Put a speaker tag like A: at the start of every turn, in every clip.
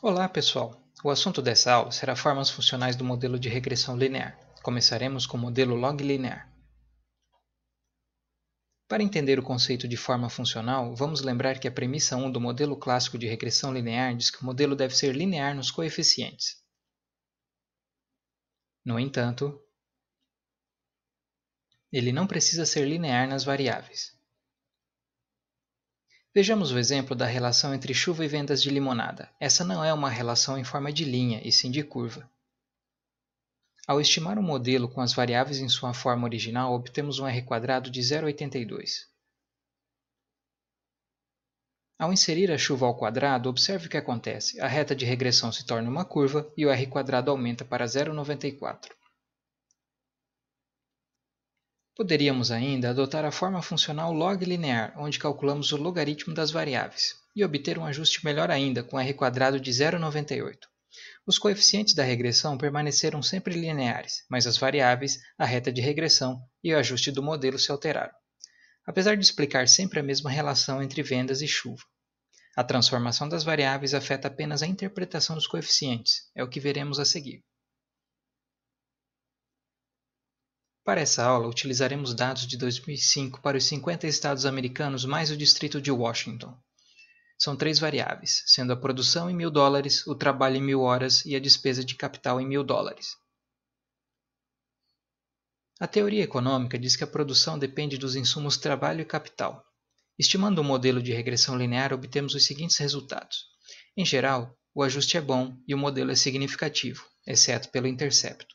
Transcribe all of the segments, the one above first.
A: Olá, pessoal! O assunto dessa aula será formas funcionais do modelo de regressão linear. Começaremos com o modelo log linear. Para entender o conceito de forma funcional, vamos lembrar que a premissa 1 do modelo clássico de regressão linear diz que o modelo deve ser linear nos coeficientes. No entanto, ele não precisa ser linear nas variáveis. Vejamos o exemplo da relação entre chuva e vendas de limonada. Essa não é uma relação em forma de linha, e sim de curva. Ao estimar um modelo com as variáveis em sua forma original, obtemos um r² de 0,82. Ao inserir a chuva ao quadrado, observe o que acontece. A reta de regressão se torna uma curva e o r² aumenta para 0,94. Poderíamos ainda adotar a forma funcional log linear, onde calculamos o logaritmo das variáveis, e obter um ajuste melhor ainda, com r² de 0,98. Os coeficientes da regressão permaneceram sempre lineares, mas as variáveis, a reta de regressão e o ajuste do modelo se alteraram, apesar de explicar sempre a mesma relação entre vendas e chuva. A transformação das variáveis afeta apenas a interpretação dos coeficientes, é o que veremos a seguir. Para essa aula, utilizaremos dados de 2005 para os 50 estados americanos mais o distrito de Washington. São 3 variáveis, sendo a produção em $1.000, o trabalho em 1.000 horas e a despesa de capital em $1.000. A teoria econômica diz que a produção depende dos insumos trabalho e capital. Estimando um modelo de regressão linear, obtemos os seguintes resultados. Em geral, o ajuste é bom e o modelo é significativo, exceto pelo intercepto.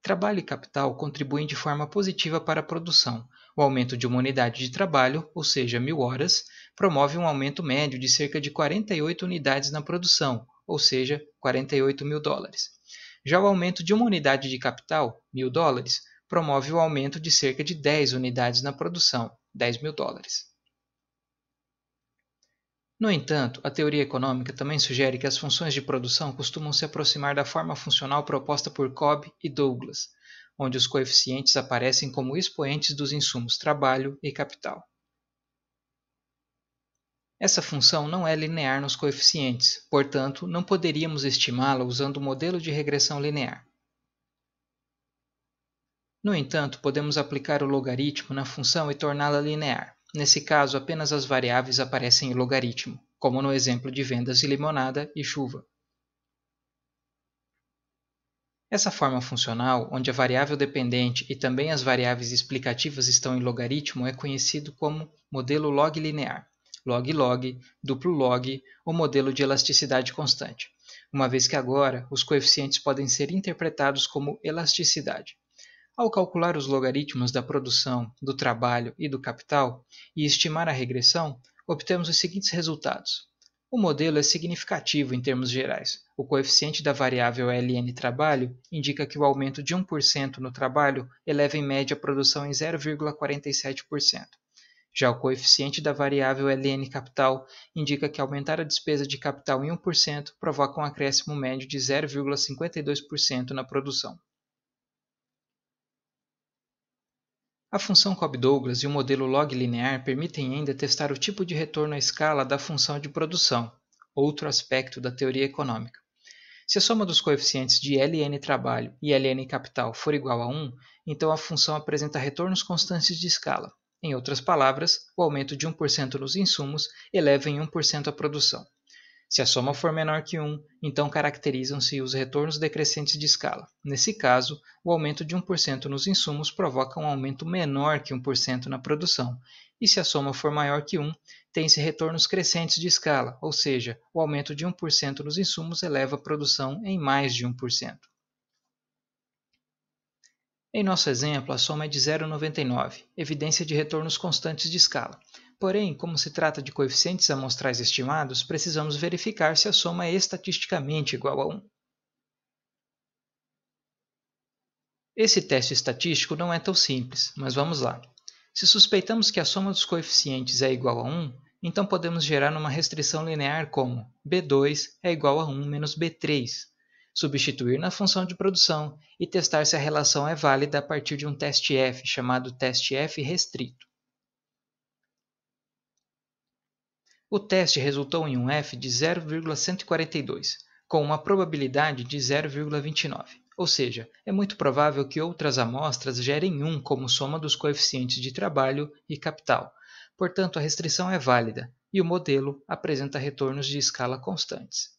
A: Trabalho e capital contribuem de forma positiva para a produção. O aumento de uma unidade de trabalho, ou seja, 1.000 horas, promove um aumento médio de cerca de 48 unidades na produção, ou seja, $48.000. Já o aumento de uma unidade de capital, $1.000, promove o aumento de cerca de 10 unidades na produção, $10.000. No entanto, a teoria econômica também sugere que as funções de produção costumam se aproximar da forma funcional proposta por Cobb e Douglas, onde os coeficientes aparecem como expoentes dos insumos trabalho e capital. Essa função não é linear nos coeficientes, portanto, não poderíamos estimá-la usando o modelo de regressão linear. No entanto, podemos aplicar o logaritmo na função e torná-la linear. Nesse caso, apenas as variáveis aparecem em logaritmo, como no exemplo de vendas de limonada e chuva. Essa forma funcional, onde a variável dependente e também as variáveis explicativas estão em logaritmo, é conhecido como modelo log linear, log-log, duplo log ou modelo de elasticidade constante, uma vez que agora os coeficientes podem ser interpretados como elasticidade. Ao calcular os logaritmos da produção, do trabalho e do capital e estimar a regressão, obtemos os seguintes resultados. O modelo é significativo em termos gerais. O coeficiente da variável ln trabalho indica que o aumento de 1% no trabalho eleva em média a produção em 0,47%. Já o coeficiente da variável ln capital indica que aumentar a despesa de capital em 1% provoca um acréscimo médio de 0,52% na produção. A função Cobb-Douglas e o modelo log linear permitem ainda testar o tipo de retorno à escala da função de produção, outro aspecto da teoria econômica. Se a soma dos coeficientes de ln trabalho e ln capital for igual a 1, então a função apresenta retornos constantes de escala. Em outras palavras, o aumento de 1% nos insumos eleva em 1% a produção. Se a soma for menor que 1, então caracterizam-se os retornos decrescentes de escala. Nesse caso, o aumento de 1% nos insumos provoca um aumento menor que 1% na produção, e se a soma for maior que 1, tem-se retornos crescentes de escala, ou seja, o aumento de 1% nos insumos eleva a produção em mais de 1%. Em nosso exemplo, a soma é de 0,99, evidência de retornos constantes de escala. Porém, como se trata de coeficientes amostrais estimados, precisamos verificar se a soma é estatisticamente igual a 1. Esse teste estatístico não é tão simples, mas vamos lá. Se suspeitamos que a soma dos coeficientes é igual a 1, então podemos gerar uma restrição linear como B2 é igual a 1 menos B3, substituir na função de produção e testar se a relação é válida a partir de um teste F, chamado teste F restrito. O teste resultou em um F de 0,142, com uma probabilidade de 0,29, ou seja, é muito provável que outras amostras gerem 1 como soma dos coeficientes de trabalho e capital, portanto a restrição é válida e o modelo apresenta retornos de escala constantes.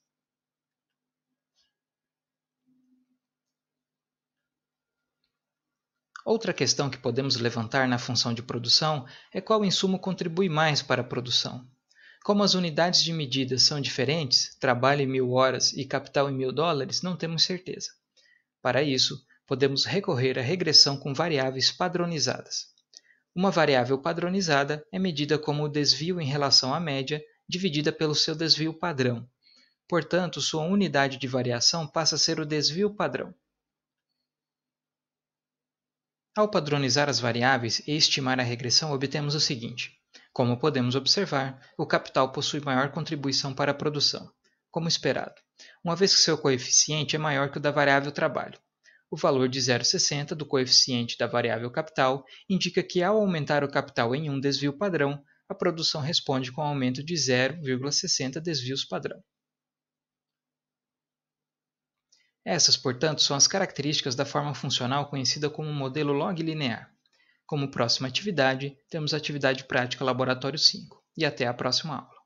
A: Outra questão que podemos levantar na função de produção é qual insumo contribui mais para a produção. Como as unidades de medida são diferentes, trabalho em 1000 horas e capital em $1000, não temos certeza. Para isso, podemos recorrer à regressão com variáveis padronizadas. Uma variável padronizada é medida como o desvio em relação à média dividida pelo seu desvio padrão. Portanto, sua unidade de variação passa a ser o desvio padrão. Ao padronizar as variáveis e estimar a regressão, obtemos o seguinte. Como podemos observar, o capital possui maior contribuição para a produção, como esperado, uma vez que seu coeficiente é maior que o da variável trabalho. O valor de 0,60 do coeficiente da variável capital indica que, ao aumentar o capital em um desvio padrão, a produção responde com aumento de 0,60 desvios padrão. Essas, portanto, são as características da forma funcional conhecida como modelo log linear. Como próxima atividade, temos a atividade prática Laboratório 5. E até a próxima aula.